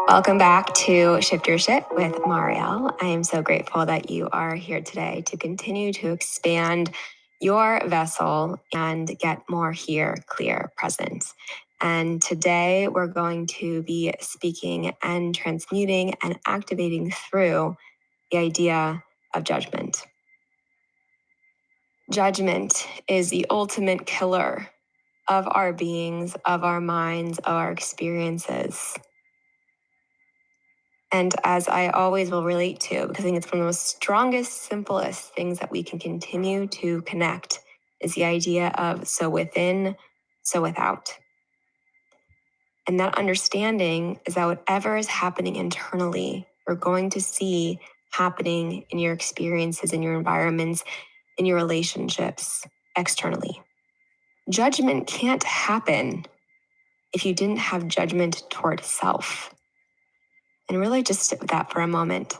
Welcome back to Shift Your Shit with Marielle. I am so grateful that you are here today to continue to expand your vessel and get more here, clear, present. And today we're going to be speaking and transmuting and activating through the idea of judgment. Judgment is the ultimate killer of our beings, of our minds, of our experiences. And as I always will relate to, because I think it's one of the most strongest, simplest things that we can continue to connect, is the idea of so within, so without. And that understanding is that whatever is happening internally, we're going to see happening in your experiences, in your environments, in your relationships, externally. Judgment can't happen if you didn't have judgment toward self. And really just sit with that for a moment.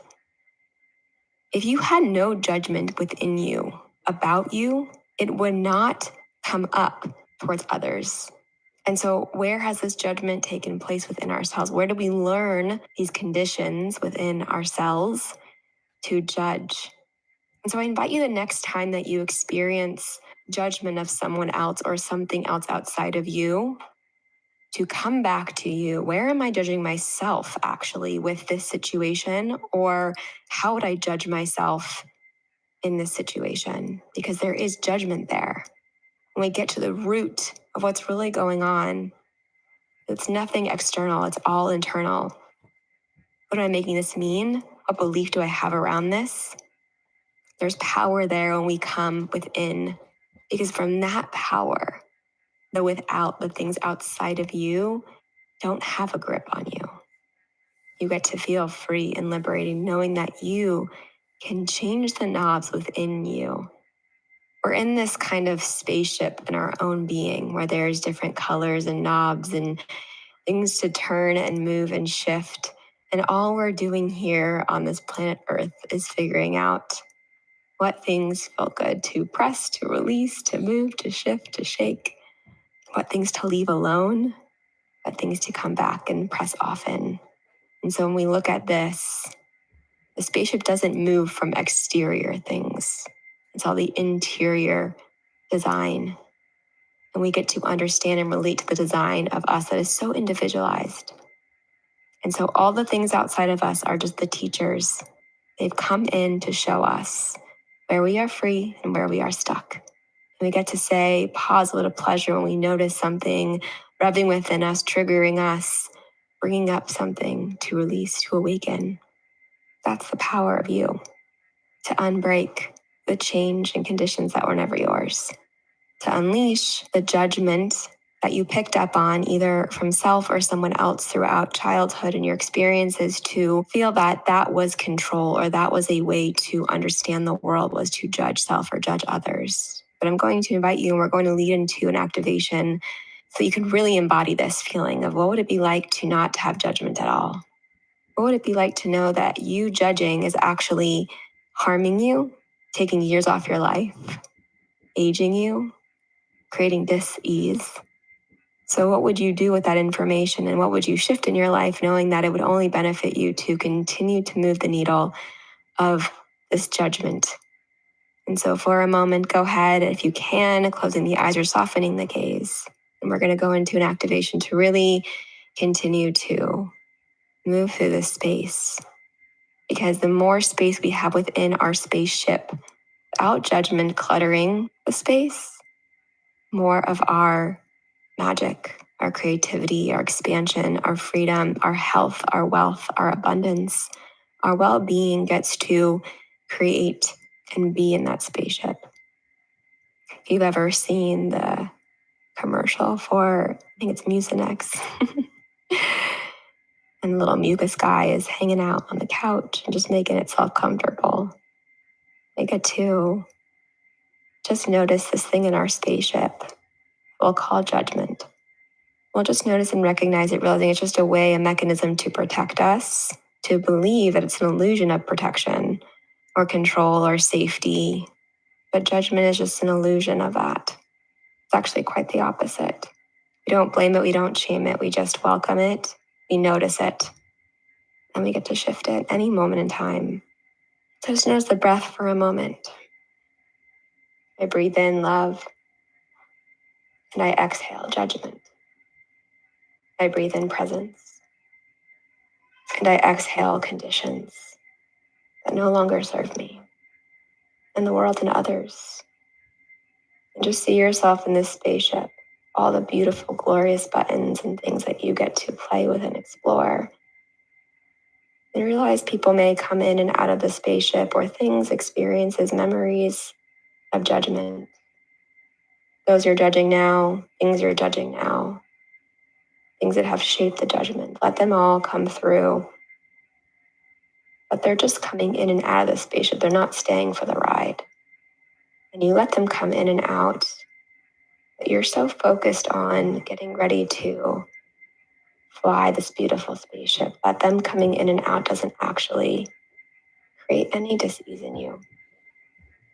If you had no judgment within you about you, it would not come up towards others. And so where has this judgment taken place within ourselves? Where do we learn these conditions within ourselves to judge? And so I invite you the next time that you experience judgment of someone else or something else outside of you, to come back to you. Where am I judging myself actually with this situation? Or how would I judge myself in this situation? Because there is judgment there. When we get to the root of what's really going on, it's nothing external, it's all internal. What am I making this mean? What belief do I have around this? There's power there when we come within, because from that power, the without, the things outside of you don't have a grip on you. You get to feel free and liberating, knowing that you can change the knobs within you. We're in this kind of spaceship in our own being where there's different colors and knobs and things to turn and move and shift. And all we're doing here on this planet Earth is figuring out what things feel good to press, to release, to move, to shift, to shake, what things to leave alone, what things to come back and press often. And so when we look at this, the spaceship doesn't move from exterior things. It's all the interior design. And we get to understand and relate to the design of us that is so individualized. And so all the things outside of us are just the teachers. They've come in to show us where we are free and where we are stuck. And we get to say, pause a little pleasure when we notice something revving within us, triggering us, bringing up something to release, to awaken. That's the power of you, to unbreak the change and conditions that were never yours, to unleash the judgment that you picked up on either from self or someone else throughout childhood and your experiences, to feel that that was control or that was a way to understand the world, was to judge self or judge others. But I'm going to invite you, and we're going to lead into an activation so you can really embody this feeling of what would it be like to not have judgment at all? What would it be like to know that you judging is actually harming you, taking years off your life, aging you, creating dis-ease? So what would you do with that information, and what would you shift in your life knowing that it would only benefit you to continue to move the needle of this judgment? And so for a moment, go ahead, if you can, closing the eyes or softening the gaze. And we're going to go into an activation to really continue to move through this space. Because the more space we have within our spaceship, without judgment cluttering the space, more of our magic, our creativity, our expansion, our freedom, our health, our wealth, our abundance, our well-being gets to create and be in that spaceship. If you've ever seen the commercial for, I think it's Mucinex, and the little mucus guy is hanging out on the couch and just making itself comfortable. I get to just notice this thing in our spaceship we'll call judgment. We'll just notice and recognize it, realizing it's just a way, a mechanism to protect us, to believe that it's an illusion of protection or control or safety. But judgment is just an illusion of that. It's actually quite the opposite. We don't blame it, we don't shame it, we just welcome it, we notice it. And we get to shift it any moment in time. So just notice the breath for a moment. I breathe in love, and I exhale judgment. I breathe in presence, and I exhale conditions that no longer serve me and the world and others. And just see yourself in this spaceship, all the beautiful, glorious buttons and things that you get to play with and explore. And realize people may come in and out of the spaceship, or things, experiences, memories of judgment. Those you're judging now, things you're judging now, things that have shaped the judgment. Let them all come through. But they're just coming in and out of the spaceship. They're not staying for the ride. And you let them come in and out. But you're so focused on getting ready to fly this beautiful spaceship that them coming in and out doesn't actually create any dis-ease in you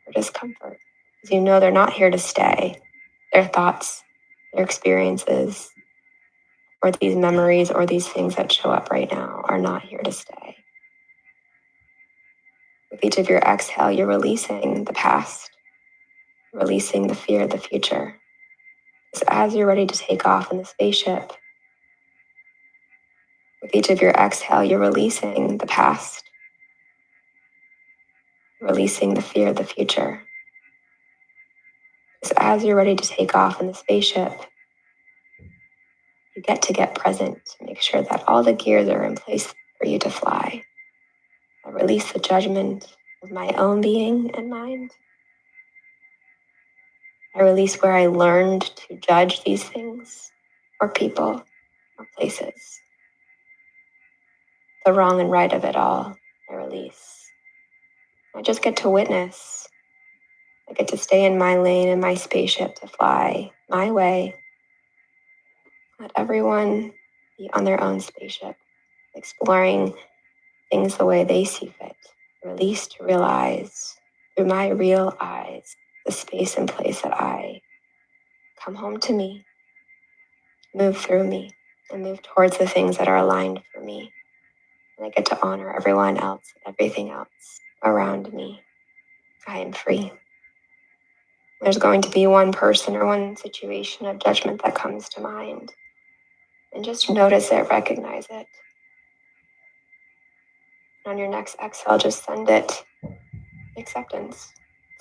or discomfort. Because you know they're not here to stay. Their thoughts, their experiences, or these memories or these things that show up right now are not here to stay. With each of your exhale, you're releasing the past, releasing the fear of the future. So as you're ready to take off in the spaceship, with each of your exhale, you're releasing the past, releasing the fear of the future. So as you're ready to take off in the spaceship, you get to get present to make sure that all the gears are in place for you to fly. I release the judgment of my own being and mind. I release where I learned to judge these things, or people, or places. The wrong and right of it all, I release. I just get to witness. I get to stay in my lane and my spaceship to fly my way. Let everyone be on their own spaceship, exploring things the way they see fit. Release to realize through my real eyes the space and place that I come home to me, move through me, and move towards the things that are aligned for me. And I get to honor everyone else and everything else around me. I am free. There's going to be one person or one situation of judgment that comes to mind. And just notice it, recognize it. And on your next exhale, just send it acceptance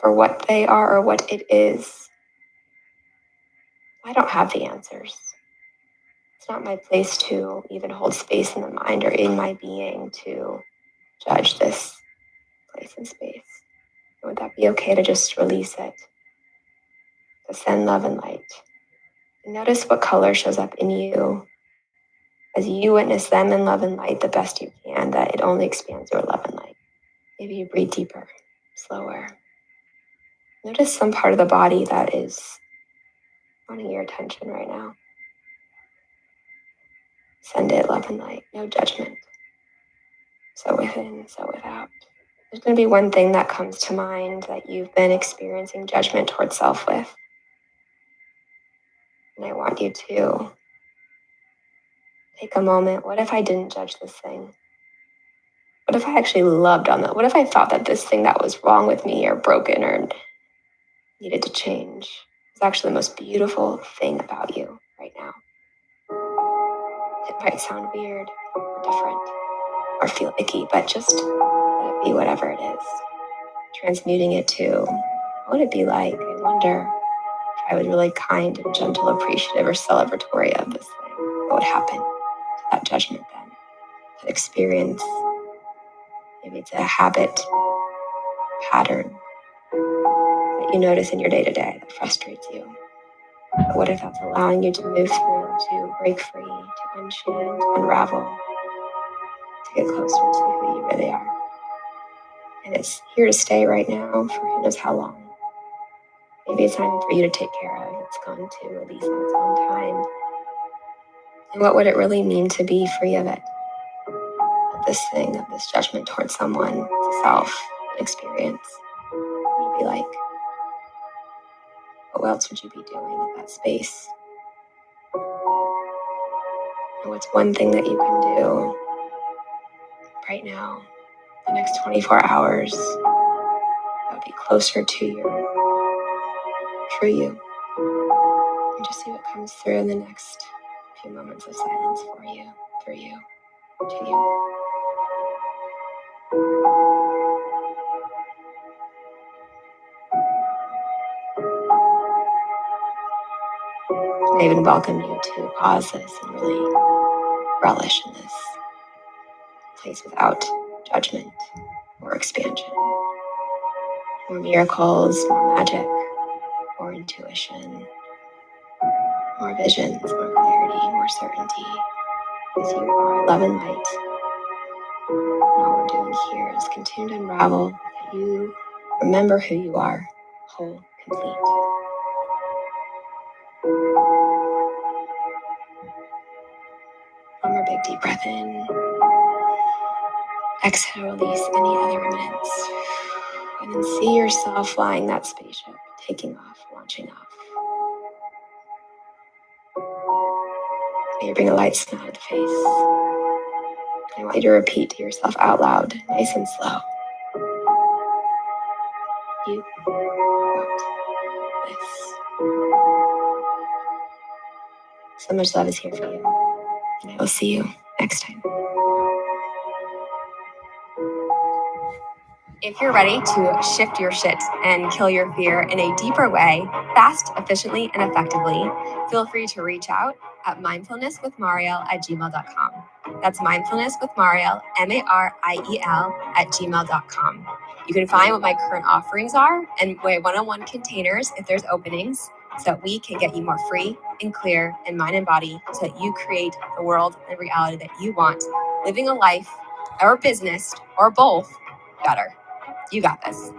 for what they are or what it is. I don't have the answers. It's not my place to even hold space in the mind or in my being to judge this place and space. Would that be okay to just release it? To send love and light. And notice what color shows up in you as you witness them in love and light the best you can, that it only expands your love and light. Maybe you breathe deeper, slower. Notice some part of the body that is wanting your attention right now. Send it love and light, no judgment. So within, so without. There's going to be one thing that comes to mind that you've been experiencing judgment towards self with. And I want you to take a moment. What if I didn't judge this thing? What if I actually loved on that? What if I thought that this thing that was wrong with me or broken or needed to change is actually the most beautiful thing about you right now? It might sound weird or different or feel icky, but just let it be whatever it is. Transmuting it to what would it be like? I wonder if I was really kind and gentle, appreciative, or celebratory of this thing. What would happen to that judgment then? That experience. Maybe it's a habit, pattern that you notice in your day-to-day that frustrates you. But what if that's allowing you to move through, to break free, to unchain, to unravel, to get closer to who you really are? And it's here to stay right now for who knows how long. Maybe it's time for you to take care of. It's going to release on its own time. And what would it really mean to be free of it? Of this thing, of this judgment towards someone, to self, an experience? What would it be like? What else would you be doing in that space? And what's one thing that you can do right now, the next 24 hours, that would be closer to your true you. And just see what comes through in the next few moments of silence for you, through you, to you. I even welcome you to pause this and really relish in this place without judgment or expansion. More miracles, more magic, more intuition, more visions, more clarity, more certainty. Because you are love and light. And all we're doing here is continue to unravel that you remember who you are, whole, complete. One more big deep breath in. Exhale, release any other remnants. And then see yourself flying that spaceship, taking off, launching off. May you bring a light smile to the face. I want you to repeat to yourself out loud, nice and slow. You got this. So much love is here for you. And I will see you next time. If you're ready to shift your shit and kill your fear in a deeper way, fast, efficiently, and effectively, feel free to reach out at mindfulnesswithmariel@gmail.com. That's mindfulnesswithmariel, MARIEL, @gmail.com. You can find what my current offerings are and my one-on-one containers if there's openings, so that we can get you more free and clear in mind and body, so that you create the world and reality that you want, living a life or business or both better. You got this.